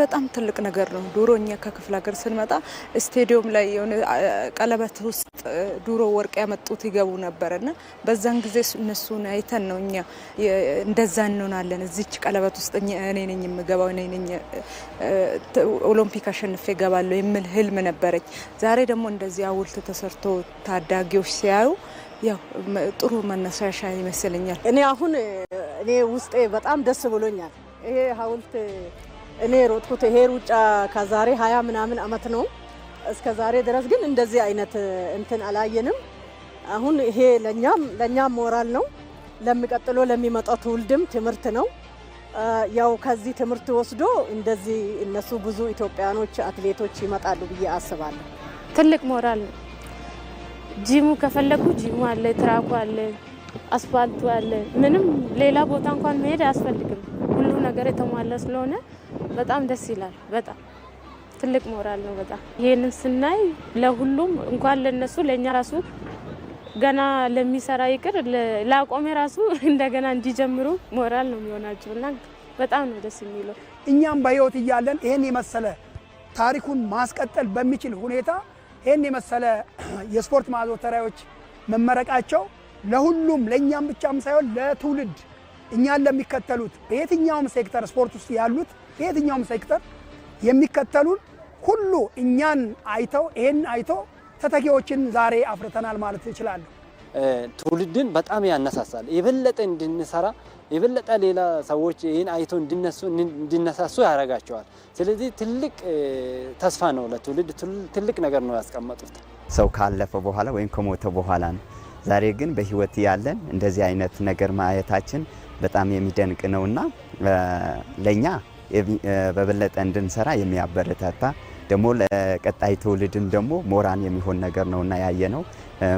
በጣም ትልቅ ነገር ነው። ዱሮኛ ከክፍለ ሀገር ስንመጣ ስቴዲየም ላይ የሆነ ቀለበት ውስጥ ዱሮ ወርቅ ያመጡት ይገቡ ነበርና በዛን ጊዜ እነሱን አይተን ነው እኛ እንደዛ እንሆናለን። እዚች ቀለበት ውስጥ እኔ ነኝ የምገባው፣ እኔ ነኝ ኦሎምፒክ አሸንፌ እገባለሁ የሚል ህልም ነበረኝ። ዛሬ ደግሞ እንደዚህ ሐውልት ተሰርቶ ታዳጊዎች ሲያዩ ያው ጥሩ መነሳሻ ይመስለኛል። እኔ ውስጤ በጣም ደስ ብሎኛል። ይሄ ሐውልት እኔ ሮጥኩት ይሄ ሩጫ ከዛሬ 20 ምናምን አመት ነው። እስከ ዛሬ ድረስ ግን እንደዚህ አይነት እንትን አላየንም። አሁን ይሄ ለኛም ሞራል ነው፣ ለሚቀጥለው ለሚመጣው ትውልድም ትምህርት ነው። ያው ከዚህ ትምህርት ወስዶ እንደዚህ እነሱ ብዙ ኢትዮጵያኖች አትሌቶች ይመጣሉ ብዬ አስባለሁ። ትልቅ ሞራል ነው። ጂሙ ከፈለጉ ጂሙ አለ፣ ትራኩ አለ፣ አስፋልቱ አለ። ምንም ሌላ ቦታ እንኳን መሄድ አያስፈልግም። ሁሉ ነገር የተሟላ ስለሆነ በጣም ደስ ይላል። በጣም ትልቅ ሞራል ነው። በጣም ይሄንን ስናይ ለሁሉም እንኳን ለነሱ ለኛ ራሱ ገና ለሚሰራ ይቅር ለአቆሜ ራሱ እንደገና እንዲጀምሩ ሞራል ነው የሚሆናቸውና በጣም ነው ደስ የሚለው። እኛም በህይወት እያለን ይሄን የመሰለ ታሪኩን ማስቀጠል በሚችል ሁኔታ ይሄን የመሰለ የስፖርት ማዘውተሪያዎች መመረቃቸው ለሁሉም ለኛም ብቻም ሳይሆን ለትውልድ እኛን ለሚከተሉት በየትኛውም ሴክተር ስፖርት ውስጥ ያሉት በየትኛውም ሴክተር የሚከተሉን ሁሉ እኛን አይተው ይሄን አይተው ተተኪዎችን ዛሬ አፍርተናል ማለት ይችላል። ትውልድን በጣም ያነሳሳል። የበለጠ እንድንሰራ የበለጠ ሌላ ሰዎች ይሄን አይተው እንዲነሳሱ ያደርጋቸዋል። ስለዚህ ትልቅ ተስፋ ነው ለትውልድ፣ ትልቅ ነገር ነው ያስቀመጡት። ሰው ካለፈ በኋላ ወይም ከሞተ በኋላ ነው። ዛሬ ግን በህይወት ያለን እንደዚህ አይነት ነገር ማየታችን በጣም የሚደንቅ ነውና ለኛ በበለጠ እንድንሰራ የሚያበረታታ ደግሞ ለቀጣይ ትውልድም ደግሞ ሞራን የሚሆን ነገር ነውና ያየነው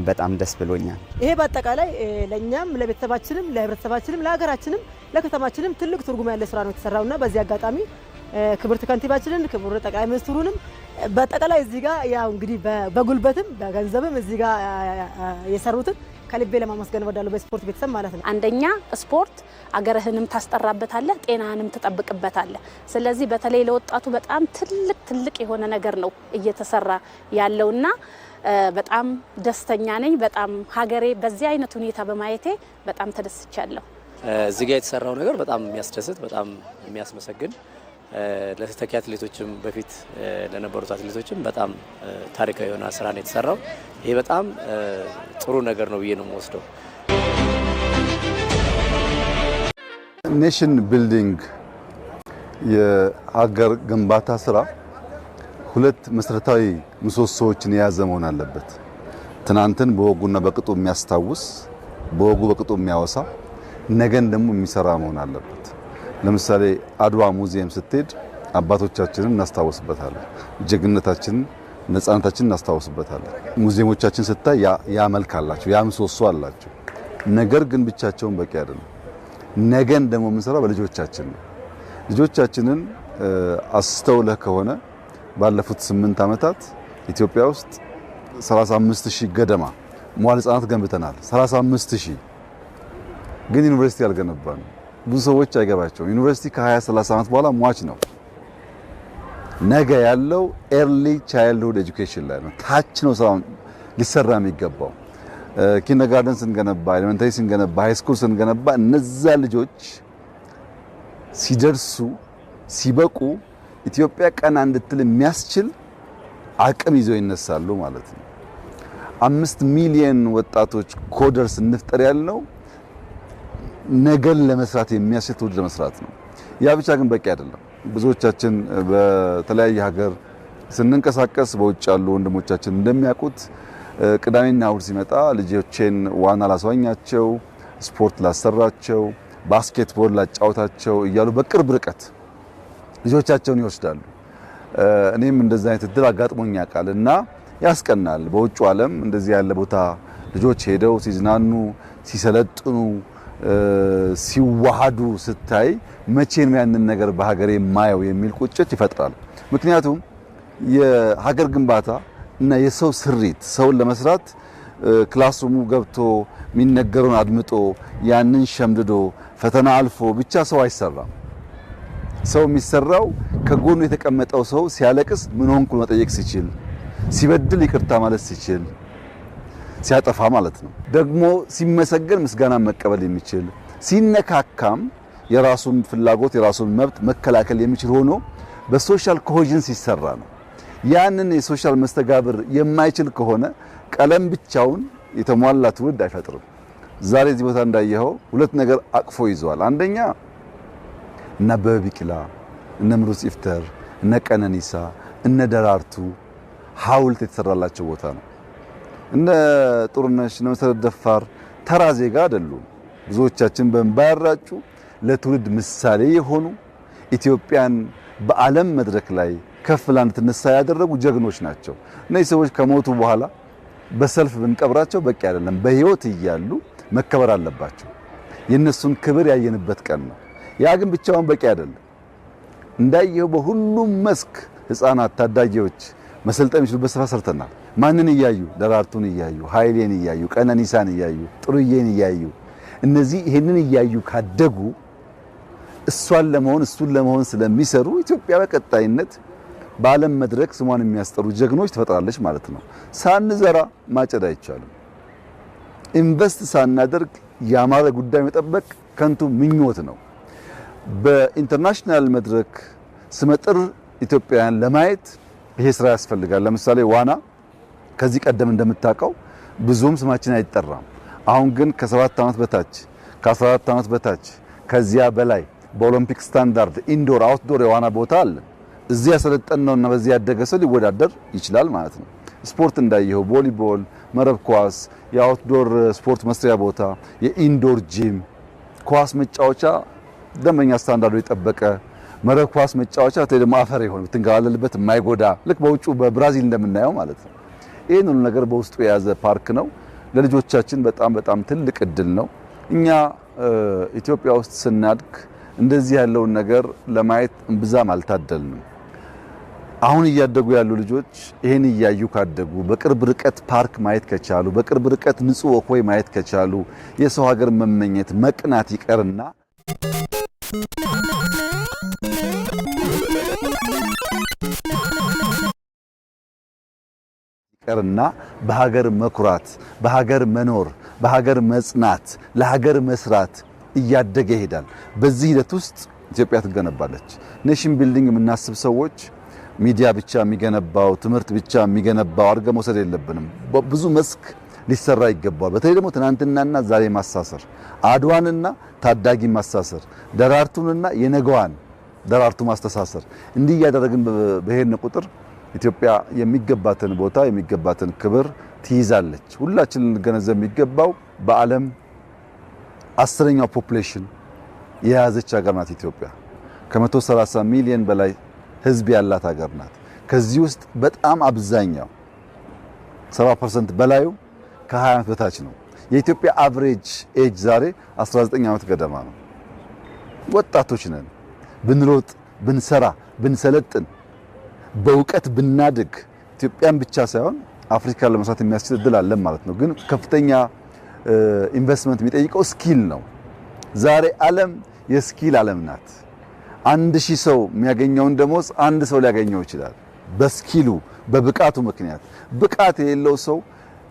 በጣም ደስ ብሎኛል። ይሄ በአጠቃላይ ለኛም ለቤተሰባችንም ለህብረተሰባችንም ለሀገራችንም ለከተማችንም ትልቅ ትርጉም ያለ ስራ ነው የተሰራውና በዚህ አጋጣሚ ክብርት ከንቲባችንን ክቡር ጠቅላይ ሚኒስትሩንም በአጠቃላይ እዚህ ጋር ያው እንግዲህ በጉልበትም በገንዘብም እዚህ ጋር የሰሩትን ከልቤ ለማመስገን ወዳለው በስፖርት ቤተሰብ ማለት ነው። አንደኛ ስፖርት አገርህንም ታስጠራበታለህ፣ ጤናህንም ትጠብቅበታለህ። ስለዚህ በተለይ ለወጣቱ በጣም ትልቅ የሆነ ነገር ነው እየተሰራ ያለውና በጣም ደስተኛ ነኝ። በጣም ሀገሬ በዚህ አይነት ሁኔታ በማየቴ በጣም ተደስቻለሁ። እዚህ ጋር የተሰራው ነገር በጣም የሚያስደስት በጣም የሚያስመሰግን ለተተኪ አትሌቶችም በፊት ለነበሩት አትሌቶችም በጣም ታሪካዊ የሆነ ስራ ነው የተሰራው። ይሄ በጣም ጥሩ ነገር ነው ብዬ ነው የምወስደው። ኔሽን ቢልዲንግ የሀገር ግንባታ ስራ ሁለት መሰረታዊ ምሰሶዎችን የያዘ መሆን አለበት። ትናንትን በወጉና በቅጡ የሚያስታውስ በወጉ በቅጡ የሚያወሳ ነገን ደግሞ የሚሰራ መሆን አለበት። ለምሳሌ አድዋ ሙዚየም ስትሄድ አባቶቻችንን እናስታውስበታለን፣ ጀግንነታችንን ነፃነታችንን እናስታውስበታለን። ሙዚየሞቻችን ስታይ ያ መልክ አላቸው፣ ያ ምሰሶ አላቸው። ነገር ግን ብቻቸውን በቂ አይደለም። ነገን ደግሞ የምንሰራው በልጆቻችን ነው። ልጆቻችንን አስተውለህ ከሆነ ባለፉት 8 ዓመታት ኢትዮጵያ ውስጥ 35000 ገደማ መዋዕለ ሕፃናት ገንብተናል። 35000 ግን ዩኒቨርሲቲ አልገነባንም። ብዙ ሰዎች አይገባቸውም። ዩኒቨርሲቲ ከ20-30 ዓመት በኋላ ሟች ነው። ነገ ያለው ኤርሊ ቻይልድሁድ ኤጁኬሽን ላይ ነው። ታች ነው ስራው ሊሰራ የሚገባው። ኪንደርጋርተን ስንገነባ፣ ኤሌመንተሪ ስንገነባ፣ ሃይ ስኩል ስንገነባ እነዛ ልጆች ሲደርሱ ሲበቁ ኢትዮጵያ ቀና እንድትል የሚያስችል አቅም ይዘው ይነሳሉ ማለት ነው። 5 ሚሊዮን ወጣቶች ኮደርስ እንፍጠር ያልነው ነገን ለመስራት የሚያስችል ትውልድ ለመስራት ነው። ያ ብቻ ግን በቂ አይደለም። ብዙዎቻችን በተለያየ ሀገር ስንንቀሳቀስ በውጭ ያሉ ወንድሞቻችን እንደሚያውቁት ቅዳሜና እሁድ ሲመጣ ልጆቼን ዋና ላስዋኛቸው፣ ስፖርት ላሰራቸው፣ ባስኬትቦል ላጫውታቸው እያሉ በቅርብ ርቀት ልጆቻቸውን ይወስዳሉ። እኔም እንደዛ አይነት እድል አጋጥሞኝ ያውቃል እና ያስቀናል። በውጭ ዓለም እንደዚህ ያለ ቦታ ልጆች ሄደው ሲዝናኑ፣ ሲሰለጥኑ፣ ሲዋሃዱ ስታይ መቼ ነው ያንን ነገር በሀገሬ ማየው የሚል ቁጭት ይፈጥራል። ምክንያቱም የሀገር ግንባታ እና የሰው ስሪት ሰውን ለመስራት ክላስሩሙ ገብቶ የሚነገረውን አድምጦ ያንን ሸምድዶ ፈተና አልፎ ብቻ ሰው አይሰራም። ሰው የሚሰራው ከጎኑ የተቀመጠው ሰው ሲያለቅስ ምን ሆንኩ መጠየቅ ሲችል፣ ሲበድል ይቅርታ ማለት ሲችል፣ ሲያጠፋ ማለት ነው። ደግሞ ሲመሰገን ምስጋና መቀበል የሚችል ሲነካካም የራሱን ፍላጎት የራሱን መብት መከላከል የሚችል ሆኖ በሶሻል ኮሄዥን ሲሰራ ነው። ያንን የሶሻል መስተጋብር የማይችል ከሆነ ቀለም ብቻውን የተሟላ ትውልድ አይፈጥርም። ዛሬ እዚህ ቦታ እንዳየኸው ሁለት ነገር አቅፎ ይዟል። አንደኛ እነ አበበ ቢቂላ፣ እነ ምሩጽ ይፍጠር፣ እነ ቀነኒሳ፣ እነ ደራርቱ ሐውልት የተሰራላቸው ቦታ ነው። እነ ጥሩነሽ፣ እነ መሰረት ደፋር ተራ ዜጋ አይደሉም። ብዙዎቻችን በእንባ ያራጩ ለትውልድ ምሳሌ የሆኑ ኢትዮጵያን በዓለም መድረክ ላይ ከፍ ብላ እንድትነሳ ያደረጉ ጀግኖች ናቸው። እነዚህ ሰዎች ከሞቱ በኋላ በሰልፍ ብንቀብራቸው በቂ አይደለም። በህይወት እያሉ መከበር አለባቸው። የነሱን ክብር ያየንበት ቀን ነው። ያ ግን ብቻውን በቂ አይደለም። እንዳየው በሁሉም መስክ ህፃናት፣ ታዳጊዎች መሰልጠን የሚችሉበት ስራ ሰርተናል። ማንን እያዩ? ደራርቱን እያዩ፣ ኃይሌን እያዩ፣ ቀነኒሳን እያዩ፣ ጥሩዬን እያዩ። እነዚህ ይሄንን እያዩ ካደጉ እሱን ለመሆን ስለሚሰሩ ኢትዮጵያ በቀጣይነት በዓለም መድረክ ስሟን የሚያስጠሩ ጀግኖች ትፈጥራለች ማለት ነው። ሳንዘራ ማጨድ አይቻልም። ኢንቨስት ሳናደርግ ያማረ ጉዳይ መጠበቅ ከንቱ ምኞት ነው። በኢንተርናሽናል መድረክ ስመጥር ኢትዮጵያውያን ለማየት ይሄ ስራ ያስፈልጋል። ለምሳሌ ዋና ከዚህ ቀደም እንደምታውቀው ብዙም ስማችን አይጠራም። አሁን ግን ከ7 ዓመት በታች ከ14 ዓመት በታች ከዚያ በላይ በኦሎምፒክ ስታንዳርድ ኢንዶር አውትዶር የዋና ቦታ አለ። እዚህ ያሰለጠነውና በዚህ ያደገ ሰው ሊወዳደር ይችላል ማለት ነው። ስፖርት እንዳየው ቮሊቦል፣ መረብ ኳስ፣ የአውትዶር ስፖርት መስሪያ ቦታ፣ የኢንዶር ጂም፣ ኳስ መጫወቻ ደንበኛ ስታንዳርዱ የጠበቀ መረብ ኳስ መጫወቻ ደግሞ አፈር ይሆን ብትንገላለልበት የማይጎዳ ልክ በውጩ በብራዚል እንደምናየው ማለት ነው። ይሄን ሁሉ ነገር በውስጡ የያዘ ፓርክ ነው። ለልጆቻችን በጣም ትልቅ እድል ነው። እኛ ኢትዮጵያ ውስጥ ስናድግ እንደዚህ ያለውን ነገር ለማየት እምብዛም አልታደልንም። አሁን እያደጉ ያሉ ልጆች ይሄን እያዩ ካደጉ፣ በቅርብ ርቀት ፓርክ ማየት ከቻሉ፣ በቅርብ ርቀት ንጹህ ወኮይ ማየት ከቻሉ የሰው ሀገር መመኘት መቅናት ይቀርና በሀገር መኩራት፣ በሀገር መኖር፣ በሀገር መጽናት፣ ለሀገር መስራት እያደገ ይሄዳል። በዚህ ሂደት ውስጥ ኢትዮጵያ ትገነባለች። ኔሽን ቢልዲንግ የምናስብ ሰዎች ሚዲያ ብቻ የሚገነባው ትምህርት ብቻ የሚገነባው አድርገን መውሰድ የለብንም። ብዙ መስክ ሊሰራ ይገባል። በተለይ ደግሞ ትናንትናና ዛሬ ማሳሰር፣ አድዋንና ታዳጊ ማሳሰር፣ ደራርቱንና የነገዋን ደራርቱ ማስተሳሰር፣ እንዲህ እያደረግን በሄድን ቁጥር ኢትዮጵያ የሚገባትን ቦታ የሚገባትን ክብር ትይዛለች። ሁላችን ልንገነዘብ የሚገባው በዓለም 10ኛው ፖፑሌሽን የያዘች ሀገር ናት ኢትዮጵያ። ከ130 ሚሊዮን በላይ ህዝብ ያላት ሀገር ናት። ከዚህ ውስጥ በጣም አብዛኛው 70% በላዩ ከ20 ዓመት በታች ነው። የኢትዮጵያ አቨሬጅ ኤጅ ዛሬ 19 ዓመት ገደማ ነው። ወጣቶች ነን። ብንሮጥ፣ ብንሰራ፣ ብንሰለጥን፣ በእውቀት ብናድግ ኢትዮጵያን ብቻ ሳይሆን አፍሪካን ለመስራት የሚያስችል እድል አለን ማለት ነው። ግን ከፍተኛ ኢንቨስትመንት የሚጠይቀው ስኪል ነው። ዛሬ ዓለም የስኪል ዓለም ናት። 1000 ሰው የሚያገኘውን ደሞዝ አንድ ሰው ሊያገኘው ይችላል። በስኪሉ በብቃቱ ምክንያት። ብቃት የሌለው ሰው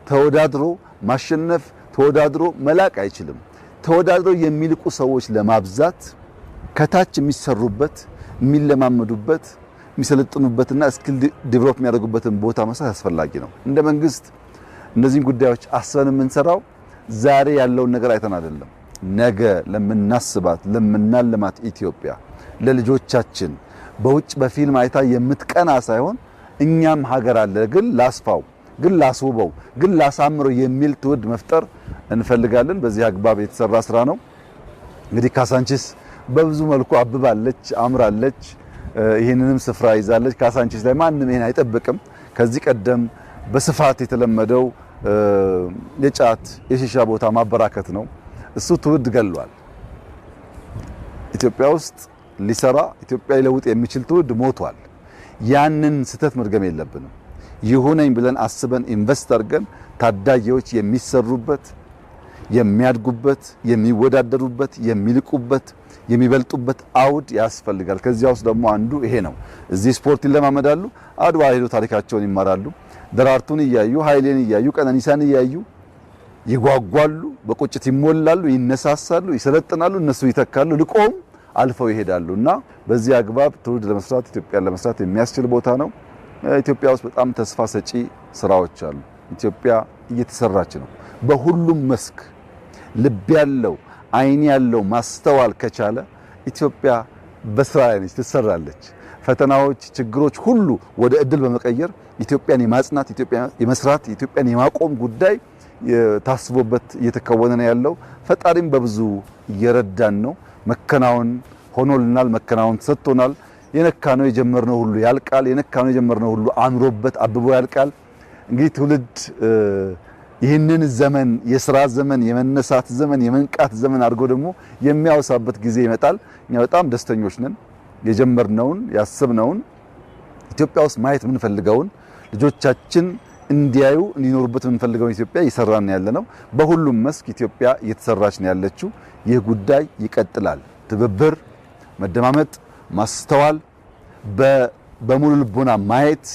ተወዳድሮ ማሸነፍ ተወዳድሮ መላቅ አይችልም። ተወዳድሮ የሚልቁ ሰዎች ለማብዛት ከታች የሚሰሩበት የሚለማመዱበት የሚሰለጥኑበትና ስኪል ዲቨሎፕ የሚያደርጉበትን ቦታ መስራት አስፈላጊ ነው። እንደ መንግስት እነዚህን ጉዳዮች አስበን የምንሰራው ዛሬ ያለውን ነገር አይተን አይደለም። ነገ ለምናስባት ለምናልማት ኢትዮጵያ ለልጆቻችን በውጭ በፊልም አይታ የምትቀና ሳይሆን እኛም ሀገር አለ ግን ላስፋው ግን ላስውበው ግን ላሳምረው የሚል ትውልድ መፍጠር እንፈልጋለን። በዚህ አግባብ የተሰራ ስራ ነው። እንግዲህ ካሳንቺስ በብዙ መልኩ አብባለች፣ አምራለች፣ ይህንንም ስፍራ ይዛለች። ካሳንቺስ ላይ ማንም ይሄን አይጠብቅም። ከዚህ ቀደም በስፋት የተለመደው የጫት የሺሻ ቦታ ማበራከት ነው። እሱ ትውልድ ገሏል። ኢትዮጵያ ውስጥ ሊሰራ ኢትዮጵያ ሊለውጥ የሚችል ትውልድ ሞቷል። ያንን ስህተት መድገም የለብንም። ይሁነኝ ብለን አስበን ኢንቨስት አድርገን ታዳጊዎች የሚሰሩበት የሚያድጉበት፣ የሚወዳደሩበት፣ የሚልቁበት፣ የሚበልጡበት አውድ ያስፈልጋል። ከዚያ ውስጥ ደግሞ አንዱ ይሄ ነው። እዚህ ስፖርት ይለማመዳሉ፣ አድዋ ሄዶ ታሪካቸውን ይማራሉ። ደራርቱን እያዩ ኃይሌን እያዩ ቀነኒሳን እያዩ ይጓጓሉ፣ በቁጭት ይሞላሉ፣ ይነሳሳሉ፣ ይሰለጥናሉ፣ እነሱ ይተካሉ፣ ልቆም አልፈው ይሄዳሉ እና በዚህ አግባብ ትውልድ ለመስራት ኢትዮጵያን ለመስራት የሚያስችል ቦታ ነው። ኢትዮጵያ ውስጥ በጣም ተስፋ ሰጪ ስራዎች አሉ። ኢትዮጵያ እየተሰራች ነው። በሁሉም መስክ ልብ ያለው አይን ያለው ማስተዋል ከቻለ ኢትዮጵያ በስራ ላይ ነች፣ ትሰራለች። ፈተናዎች፣ ችግሮች ሁሉ ወደ እድል በመቀየር ኢትዮጵያን የማጽናት፣ ኢትዮጵያን የመስራት፣ ኢትዮጵያን የማቆም ጉዳይ ታስቦበት እየተከወነ ነው ያለው። ፈጣሪም በብዙ እየረዳን ነው። መከናወን ሆኖልናል፣ መከናወን ተሰጥቶናል። የነካነው የጀመርነው ሁሉ ያልቃል። የነካነው የጀመርነው ሁሉ አምሮበት አብቦ ያልቃል። እንግዲህ ትውልድ ይህንን ዘመን የሥራ ዘመን፣ የመነሳት ዘመን፣ የመንቃት ዘመን አድርጎ ደግሞ የሚያወሳበት ጊዜ ይመጣል። እኛ በጣም ደስተኞች ነን። የጀመርነውን ያሰብነውን ኢትዮጵያ ውስጥ ማየት የምንፈልገውን ልጆቻችን እንዲያዩ እንዲኖሩበት የምንፈልገውን ኢትዮጵያ እየሰራን ያለነው በሁሉም መስክ ኢትዮጵያ እየተሰራች ነው ያለችው። ይህ ጉዳይ ይቀጥላል። ትብብር፣ መደማመጥ፣ ማስተዋል፣ በሙሉ ልቦና ማየት፣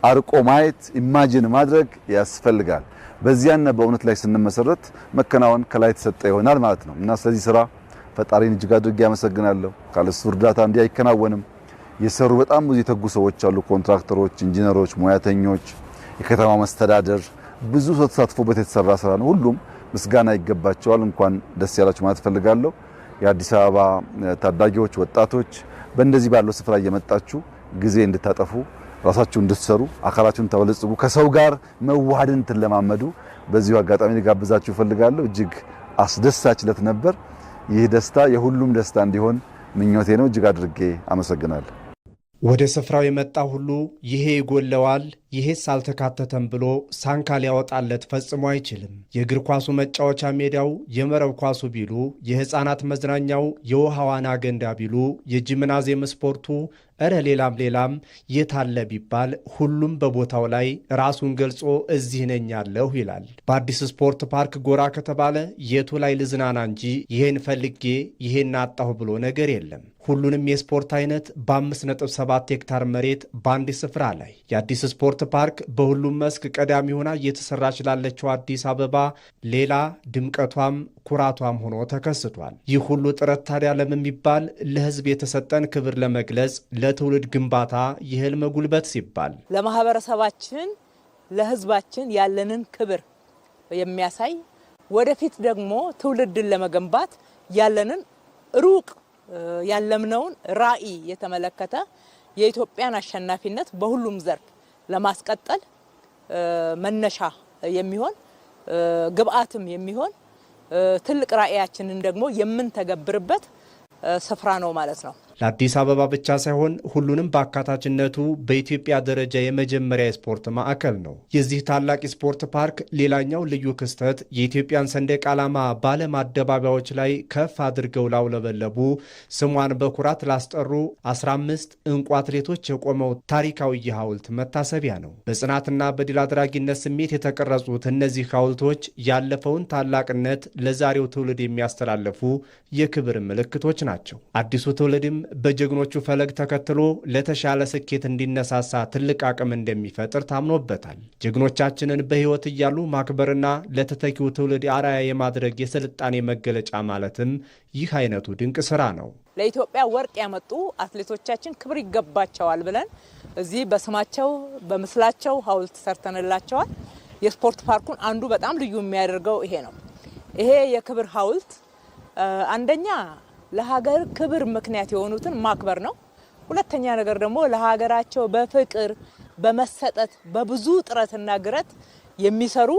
አርቆ ማየት፣ ኢማጂን ማድረግ ያስፈልጋል። በዚያና በእውነት ላይ ስንመሰረት መከናወን ከላይ ተሰጠ ይሆናል ማለት ነው እና ስለዚህ ስራ ፈጣሪን እጅግ አድርጌ ያመሰግናለሁ። ካለሱ እርዳታ እንዲህ አይከናወንም። የሰሩ በጣም ብዙ የተጉ ሰዎች አሉ። ኮንትራክተሮች፣ ኢንጂነሮች፣ ሙያተኞች፣ የከተማ መስተዳደር ብዙ ሰው ተሳትፎበት የተሰራ ስራ ነው። ሁሉም ምስጋና ይገባቸዋል። እንኳን ደስ ያላችሁ ማለት ፈልጋለሁ። የአዲስ አበባ ታዳጊዎች፣ ወጣቶች በእንደዚህ ባለው ስፍራ እየመጣችሁ ጊዜ እንድታጠፉ፣ ራሳችሁ እንድትሰሩ፣ አካላችሁን ተበለጽጉ፣ ከሰው ጋር መዋሃድን ትለማመዱ በዚሁ አጋጣሚ ልጋብዛችሁ ፈልጋለሁ። እጅግ አስደሳች ዕለት ነበር። ይህ ደስታ የሁሉም ደስታ እንዲሆን ምኞቴ ነው። እጅግ አድርጌ አመሰግናለሁ። ወደ ስፍራው የመጣ ሁሉ ይሄ ይጎለዋል፣ ይሄስ አልተካተተም ብሎ ሳንካ ሊያወጣለት ፈጽሞ አይችልም። የእግር ኳሱ መጫወቻ ሜዳው፣ የመረብ ኳሱ ቢሉ፣ የህፃናት መዝናኛው፣ የውሃ ዋና ገንዳ ቢሉ፣ የጂምናዚየም ስፖርቱ፣ እረ ሌላም የታለ ቢባል ሁሉም በቦታው ላይ ራሱን ገልጾ እዚህ ነኝ ያለሁ ይላል። በአዲስ ስፖርት ፓርክ ጎራ ከተባለ የቱ ላይ ልዝናና እንጂ ይሄን ፈልጌ ይሄን አጣሁ ብሎ ነገር የለም። ሁሉንም የስፖርት አይነት በ5.7 ሄክታር መሬት በአንድ ስፍራ ላይ የአዲስ ስፖርት ፓርክ በሁሉም መስክ ቀዳሚ ሆና እየተሰራች ላለችው አዲስ አበባ ሌላ ድምቀቷም ኩራቷም ሆኖ ተከስቷል። ይህ ሁሉ ጥረት ታዲያ ለምን ቢባል ለህዝብ የተሰጠን ክብር ለመግለጽ ለትውልድ ግንባታ የህልም ጉልበት ሲባል ለማህበረሰባችን ለህዝባችን ያለንን ክብር የሚያሳይ ወደፊት ደግሞ ትውልድን ለመገንባት ያለንን ሩቅ ያለምነውን ራዕይ የተመለከተ የኢትዮጵያን አሸናፊነት በሁሉም ዘርፍ ለማስቀጠል መነሻ የሚሆን ግብአትም የሚሆን ትልቅ ራዕያችንን ደግሞ የምንተገብርበት ስፍራ ነው ማለት ነው። ለአዲስ አበባ ብቻ ሳይሆን ሁሉንም በአካታችነቱ በኢትዮጵያ ደረጃ የመጀመሪያ የስፖርት ማዕከል ነው። የዚህ ታላቅ የስፖርት ፓርክ ሌላኛው ልዩ ክስተት የኢትዮጵያን ሰንደቅ ዓላማ በዓለም አደባባዮች ላይ ከፍ አድርገው ላውለበለቡ፣ ስሟን በኩራት ላስጠሩ 15 እንቁ አትሌቶች የቆመው ታሪካዊ ሐውልት መታሰቢያ ነው። በጽናትና በድል አድራጊነት ስሜት የተቀረጹት እነዚህ ሐውልቶች ያለፈውን ታላቅነት ለዛሬው ትውልድ የሚያስተላልፉ የክብር ምልክቶች ናቸው። አዲሱ ትውልድም በጀግኖቹ ፈለግ ተከትሎ ለተሻለ ስኬት እንዲነሳሳ ትልቅ አቅም እንደሚፈጥር ታምኖበታል። ጀግኖቻችንን በሕይወት እያሉ ማክበርና ለተተኪው ትውልድ አርአያ የማድረግ የስልጣኔ መገለጫ ማለትም ይህ አይነቱ ድንቅ ስራ ነው። ለኢትዮጵያ ወርቅ ያመጡ አትሌቶቻችን ክብር ይገባቸዋል ብለን እዚህ በስማቸው በምስላቸው ሐውልት ሰርተንላቸዋል። የስፖርት ፓርኩን አንዱ በጣም ልዩ የሚያደርገው ይሄ ነው። ይሄ የክብር ሐውልት አንደኛ ለሀገር ክብር ምክንያት የሆኑትን ማክበር ነው። ሁለተኛ ነገር ደግሞ ለሀገራቸው በፍቅር በመሰጠት በብዙ ጥረትና ግረት የሚሰሩ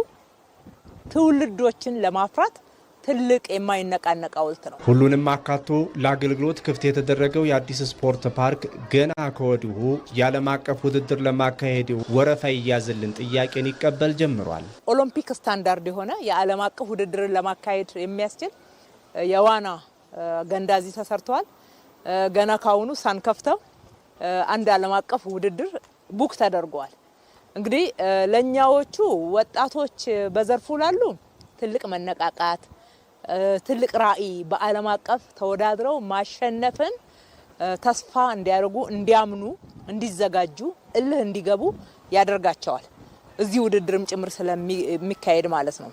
ትውልዶችን ለማፍራት ትልቅ የማይነቃነቅ ሐውልት ነው። ሁሉንም አካቶ ለአገልግሎት ክፍት የተደረገው የአዲስ ስፖርት ፓርክ ገና ከወዲሁ የዓለም አቀፍ ውድድር ለማካሄድ ወረፋ ይያዝልን ጥያቄን ይቀበል ጀምሯል። ኦሎምፒክ ስታንዳርድ የሆነ የዓለም አቀፍ ውድድርን ለማካሄድ የሚያስችል የዋና ገንዳ እዚህ ተሰርቷል። ገና ካሁኑ ሳንከፍተው አንድ ዓለም አቀፍ ውድድር ቡክ ተደርጓል። እንግዲህ ለኛዎቹ ወጣቶች በዘርፉ ላሉ ትልቅ መነቃቃት፣ ትልቅ ራዕይ በዓለም አቀፍ ተወዳድረው ማሸነፍን ተስፋ እንዲያደርጉ፣ እንዲያምኑ፣ እንዲዘጋጁ፣ እልህ እንዲገቡ ያደርጋቸዋል። እዚህ ውድድርም ጭምር ስለሚካሄድ ማለት ነው።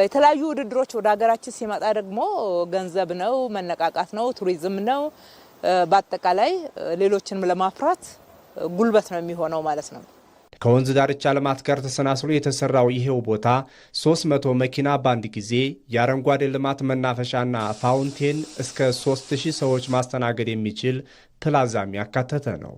የተለያዩ ውድድሮች ወደ ሀገራችን ሲመጣ ደግሞ ገንዘብ ነው፣ መነቃቃት ነው፣ ቱሪዝም ነው። በአጠቃላይ ሌሎችንም ለማፍራት ጉልበት ነው የሚሆነው ማለት ነው። ከወንዝ ዳርቻ ልማት ጋር ተሰናስሎ የተሰራው ይሄው ቦታ 300 መኪና በአንድ ጊዜ የአረንጓዴ ልማት መናፈሻና ፋውንቴን እስከ 3000 ሰዎች ማስተናገድ የሚችል ፕላዛም ያካተተ ነው።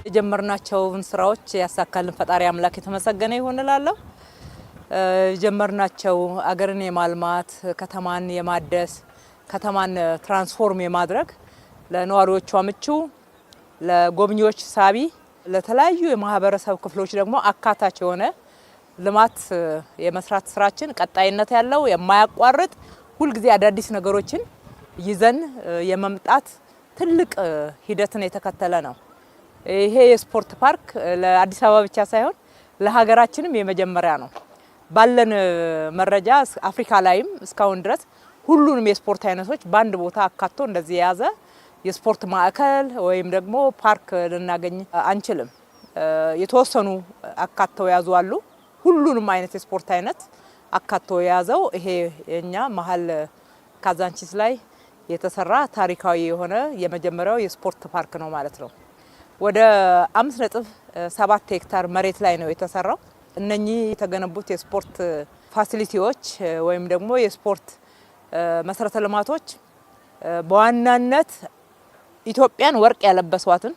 የጀመርናቸውን ስራዎች ያሳካልን ፈጣሪ አምላክ የተመሰገነ ይሁን እላለሁ። የጀመርናቸው አገርን የማልማት ከተማን የማደስ ከተማን ትራንስፎርም የማድረግ ለነዋሪዎቿ ምቹ፣ ለጎብኚዎች ሳቢ፣ ለተለያዩ የማህበረሰብ ክፍሎች ደግሞ አካታች የሆነ ልማት የመስራት ስራችን ቀጣይነት ያለው የማያቋርጥ ሁልጊዜ አዳዲስ ነገሮችን ይዘን የመምጣት ትልቅ ሂደትን የተከተለ ነው። ይሄ የስፖርት ፓርክ ለአዲስ አበባ ብቻ ሳይሆን ለሀገራችንም የመጀመሪያ ነው። ባለን መረጃ አፍሪካ ላይም እስካሁን ድረስ ሁሉንም የስፖርት አይነቶች በአንድ ቦታ አካቶ እንደዚህ የያዘ የስፖርት ማዕከል ወይም ደግሞ ፓርክ ልናገኝ አንችልም። የተወሰኑ አካተው ያዙ አሉ። ሁሉንም አይነት የስፖርት አይነት አካቶ የያዘው ይሄ የኛ መሀል ካዛንቺስ ላይ የተሰራ ታሪካዊ የሆነ የመጀመሪያው የስፖርት ፓርክ ነው ማለት ነው። ወደ 5.7 ሄክታር መሬት ላይ ነው የተሰራው። እነኚህ የተገነቡት የስፖርት ፋሲሊቲዎች ወይም ደግሞ የስፖርት መሰረተ ልማቶች በዋናነት ኢትዮጵያን ወርቅ ያለበሷትን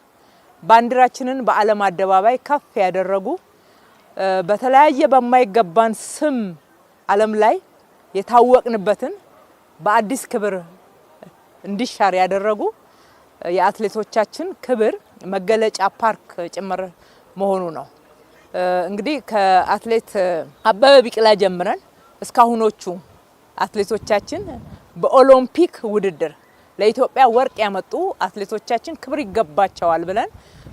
ባንዲራችንን በዓለም አደባባይ ከፍ ያደረጉ በተለያየ በማይገባን ስም ዓለም ላይ የታወቅንበትን በአዲስ ክብር እንዲሻር ያደረጉ የአትሌቶቻችን ክብር መገለጫ ፓርክ ጭምር መሆኑ ነው። እንግዲህ ከአትሌት አበበ ቢቂላ ጀምረን እስካሁኖቹ አትሌቶቻችን በኦሎምፒክ ውድድር ለኢትዮጵያ ወርቅ ያመጡ አትሌቶቻችን ክብር ይገባቸዋል ብለን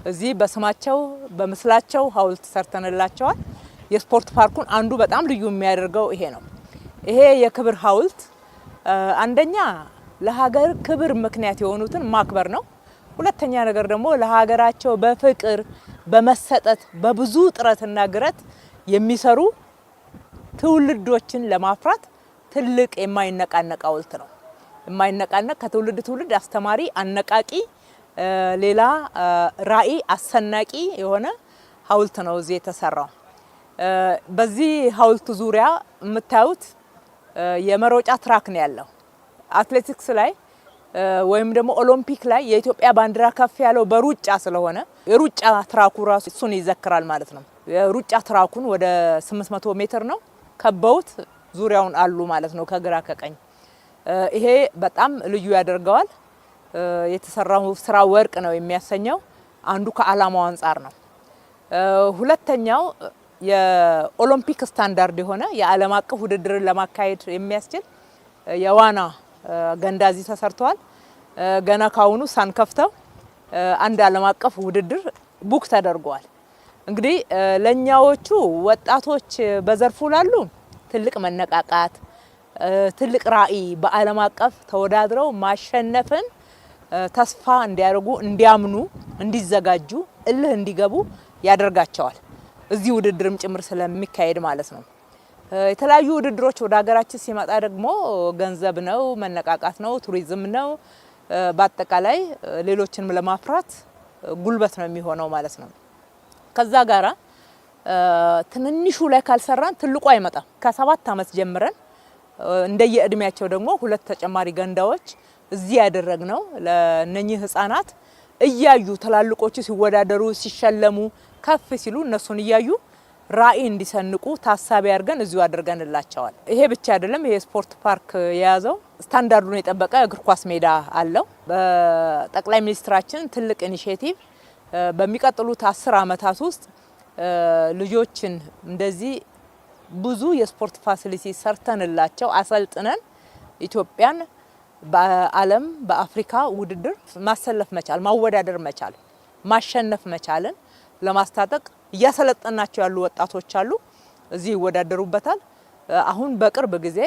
እዚህ በስማቸው በምስላቸው ሐውልት ሰርተንላቸዋል። የስፖርት ፓርኩን አንዱ በጣም ልዩ የሚያደርገው ይሄ ነው። ይሄ የክብር ሐውልት አንደኛ ለሀገር ክብር ምክንያት የሆኑትን ማክበር ነው። ሁለተኛ ነገር ደግሞ ለሀገራቸው በፍቅር በመሰጠት በብዙ ጥረትና ግረት የሚሰሩ ትውልዶችን ለማፍራት ትልቅ የማይነቃነቅ ሐውልት ነው። የማይነቃነቅ ከትውልድ ትውልድ አስተማሪ፣ አነቃቂ፣ ሌላ ራዕይ አሰናቂ የሆነ ሐውልት ነው እዚህ የተሰራው። በዚህ ሐውልት ዙሪያ የምታዩት የመሮጫ ትራክ ነው ያለው። አትሌቲክስ ላይ ወይም ደግሞ ኦሎምፒክ ላይ የኢትዮጵያ ባንዲራ ከፍ ያለው በሩጫ ስለሆነ የሩጫ ትራኩ ራሱ እሱን ይዘክራል ማለት ነው። የሩጫ ትራኩን ወደ 800 ሜትር ነው ከበውት ዙሪያውን አሉ ማለት ነው ከግራ ከቀኝ። ይሄ በጣም ልዩ ያደርገዋል። የተሰራው ስራ ወርቅ ነው የሚያሰኘው። አንዱ ከዓላማው አንጻር ነው። ሁለተኛው የኦሎምፒክ ስታንዳርድ የሆነ የዓለም አቀፍ ውድድርን ለማካሄድ የሚያስችል የዋና ገንዳ እዚህ ተሰርቷል። ገና ካሁኑ ሳንከፍተው አንድ ዓለም አቀፍ ውድድር ቡክ ተደርጓል። እንግዲህ ለኛዎቹ ወጣቶች በዘርፉ ላሉ ትልቅ መነቃቃት፣ ትልቅ ራዕይ፣ በዓለም አቀፍ ተወዳድረው ማሸነፍን ተስፋ እንዲያደርጉ፣ እንዲያምኑ፣ እንዲዘጋጁ፣ እልህ እንዲገቡ ያደርጋቸዋል። እዚህ ውድድርም ጭምር ስለሚካሄድ ማለት ነው። የተለያዩ ውድድሮች ወደ ሀገራችን ሲመጣ ደግሞ ገንዘብ ነው፣ መነቃቃት ነው፣ ቱሪዝም ነው። በአጠቃላይ ሌሎችንም ለማፍራት ጉልበት ነው የሚሆነው ማለት ነው። ከዛ ጋራ ትንንሹ ላይ ካልሰራን ትልቁ አይመጣም። ከ7 ዓመት ጀምረን እንደየእድሜያቸው ደግሞ 2 ተጨማሪ ገንዳዎች እዚህ ያደረግነው ለነኚህ ህፃናት እያዩ ትላልቆቹ ሲወዳደሩ ሲሸለሙ ከፍ ሲሉ እነሱን እያዩ ራዕይ እንዲሰንቁ ታሳቢ አድርገን እዚሁ አድርገንላቸዋል። ይሄ ብቻ አይደለም። ይሄ ስፖርት ፓርክ የያዘው ስታንዳርዱን የጠበቀ እግር ኳስ ሜዳ አለው። በጠቅላይ ሚኒስትራችን ትልቅ ኢኒሼቲቭ በሚቀጥሉት 10 ዓመታት ውስጥ ልጆችን እንደዚህ ብዙ የስፖርት ፋሲሊቲ ሰርተንላቸው አሰልጥነን ኢትዮጵያን በዓለም በአፍሪካ ውድድር ማሰለፍ መቻል፣ ማወዳደር መቻል፣ ማሸነፍ መቻልን ለማስታጠቅ እያሰለጠናቸው ያሉ ወጣቶች አሉ። እዚህ ይወዳደሩበታል። አሁን በቅርብ ጊዜ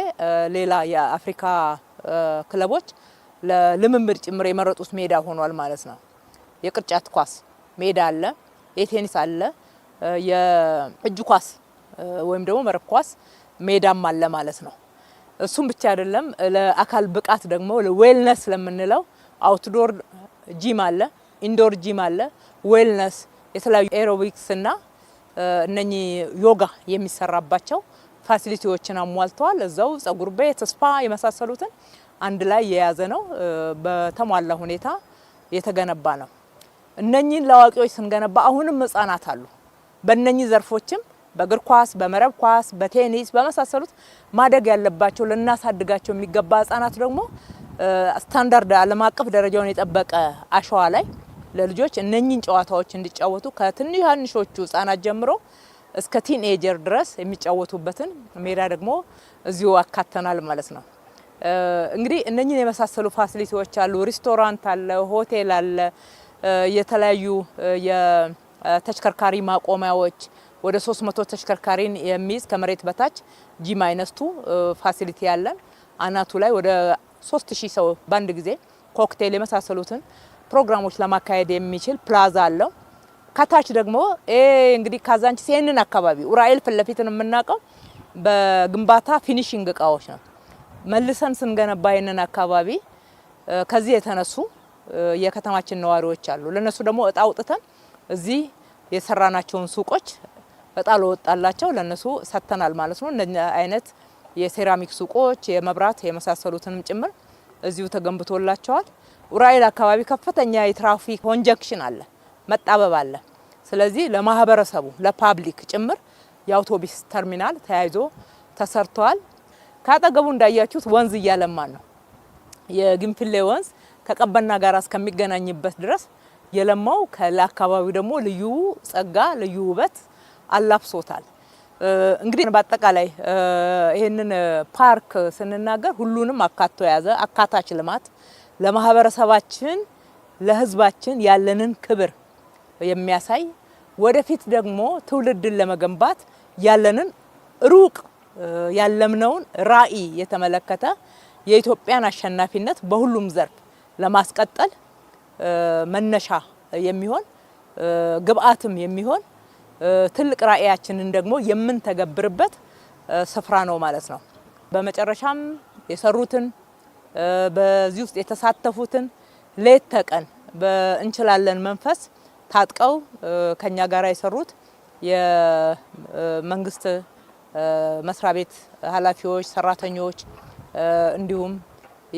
ሌላ የአፍሪካ ክለቦች ለልምምድ ጭምር የመረጡት ሜዳ ሆኗል ማለት ነው። የቅርጫት ኳስ ሜዳ አለ፣ የቴኒስ አለ፣ የእጅ ኳስ ወይም ደግሞ መረብ ኳስ ሜዳም አለ ማለት ነው። እሱም ብቻ አይደለም። ለአካል ብቃት ደግሞ ዌልነስ ለምንለው አውትዶር ጂም አለ፣ ኢንዶር ጂም አለ፣ ዌልነስ የተለያዩ ኤሮቢክስ እና እነኚህ ዮጋ የሚሰራባቸው ፋሲሊቲዎችን አሟልተዋል። እዛው ጸጉር ቤት፣ ስፓ የመሳሰሉትን አንድ ላይ የያዘ ነው። በተሟላ ሁኔታ የተገነባ ነው። እነኚህን ለአዋቂዎች ስንገነባ አሁንም ህጻናት አሉ። በእነኚህ ዘርፎችም በእግር ኳስ፣ በመረብ ኳስ፣ በቴኒስ በመሳሰሉት ማደግ ያለባቸው ልናሳድጋቸው የሚገባ ህጻናት ደግሞ ስታንዳርድ ዓለም አቀፍ ደረጃውን የጠበቀ አሸዋ ላይ ለልጆች እነኚህን ጨዋታዎች እንዲጫወቱ ከትንንሾቹ ህጻናት ጀምሮ እስከ ቲንኤጀር ድረስ የሚጫወቱበትን ሜዳ ደግሞ እዚሁ አካተናል ማለት ነው። እንግዲህ እነኚህን የመሳሰሉ ፋሲሊቲዎች አሉ። ሬስቶራንት አለ፣ ሆቴል አለ፣ የተለያዩ የተሽከርካሪ ማቆሚያዎች ወደ 300 ተሽከርካሪን የሚይዝ ከመሬት በታች ጂ-2 ፋሲሊቲ ያለን አናቱ ላይ ወደ 3000 ሰው በአንድ ጊዜ ኮክቴል የመሳሰሉትን ፕሮግራሞች ለማካሄድ የሚችል ፕላዛ አለው። ከታች ደግሞ እንግዲህ ካዛንቺስ ይሄንን አካባቢ ኡራኤል ፊት ለፊትን የምናውቀው በግንባታ ፊኒሺንግ እቃዎች ነው። መልሰን ስንገነባ ይሄንን አካባቢ ከዚህ የተነሱ የከተማችን ነዋሪዎች አሉ። ለነሱ ደግሞ እጣ አውጥተን እዚህ የሰራናቸውን ሱቆች እጣ ለወጣላቸው ለነሱ ሰጥተናል ማለት ነው። እነኛ አይነት የሴራሚክ ሱቆች፣ የመብራት የመሳሰሉትንም ጭምር እዚሁ ተገንብቶላቸዋል። ኡራኤል አካባቢ ከፍተኛ የትራፊክ ኮንጀክሽን አለ፣ መጣበብ አለ። ስለዚህ ለማህበረሰቡ ለፓብሊክ ጭምር የአውቶቡስ ተርሚናል ተያይዞ ተሰርቷል። ካጠገቡ እንዳያችሁት ወንዝ እያለማን ነው። የግንፍሌ ወንዝ ከቀበና ጋር እስከሚገናኝበት ድረስ የለማው ለአካባቢው ደግሞ ልዩ ጸጋ ልዩ ውበት አላብሶታል። እንግዲህ በአጠቃላይ ይሄንን ፓርክ ስንናገር ሁሉንም አካቶ የያዘ አካታች ልማት ለማህበረሰባችን ለህዝባችን ያለንን ክብር የሚያሳይ ወደፊት ደግሞ ትውልድን ለመገንባት ያለንን ሩቅ ያለምነውን ራዕይ የተመለከተ የኢትዮጵያን አሸናፊነት በሁሉም ዘርፍ ለማስቀጠል መነሻ የሚሆን ግብአትም የሚሆን ትልቅ ራዕያችንን ደግሞ የምንተገብርበት ስፍራ ነው ማለት ነው። በመጨረሻም የሰሩትን በዚህ ውስጥ የተሳተፉትን ሌት ተቀን በእንችላለን መንፈስ ታጥቀው ከኛ ጋር የሰሩት የመንግስት መስሪያ ቤት ኃላፊዎች፣ ሰራተኞች እንዲሁም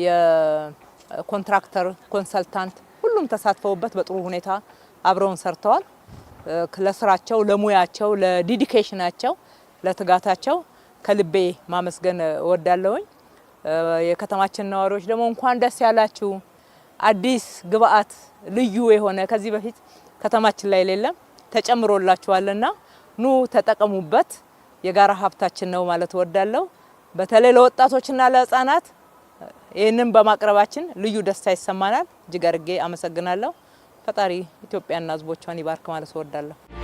የኮንትራክተር ኮንሰልታንት ሁሉም ተሳትፈውበት በጥሩ ሁኔታ አብረውን ሰርተዋል። ለስራቸው፣ ለሙያቸው፣ ለዲዲኬሽናቸው፣ ለትጋታቸው ከልቤ ማመስገን እወዳለሁኝ። የከተማችን ነዋሪዎች ደግሞ እንኳን ደስ ያላችሁ። አዲስ ግብአት ልዩ የሆነ ከዚህ በፊት ከተማችን ላይ የሌለም ተጨምሮላችኋልና ኑ ተጠቀሙበት። የጋራ ሀብታችን ነው ማለት እወዳለሁ። በተለይ ለወጣቶችና ለህፃናት ይህንን በማቅረባችን ልዩ ደስታ ይሰማናል። እጅግ አድርጌ አመሰግናለሁ። ፈጣሪ ኢትዮጵያና ህዝቦቿን ይባርክ ማለት እወዳለሁ።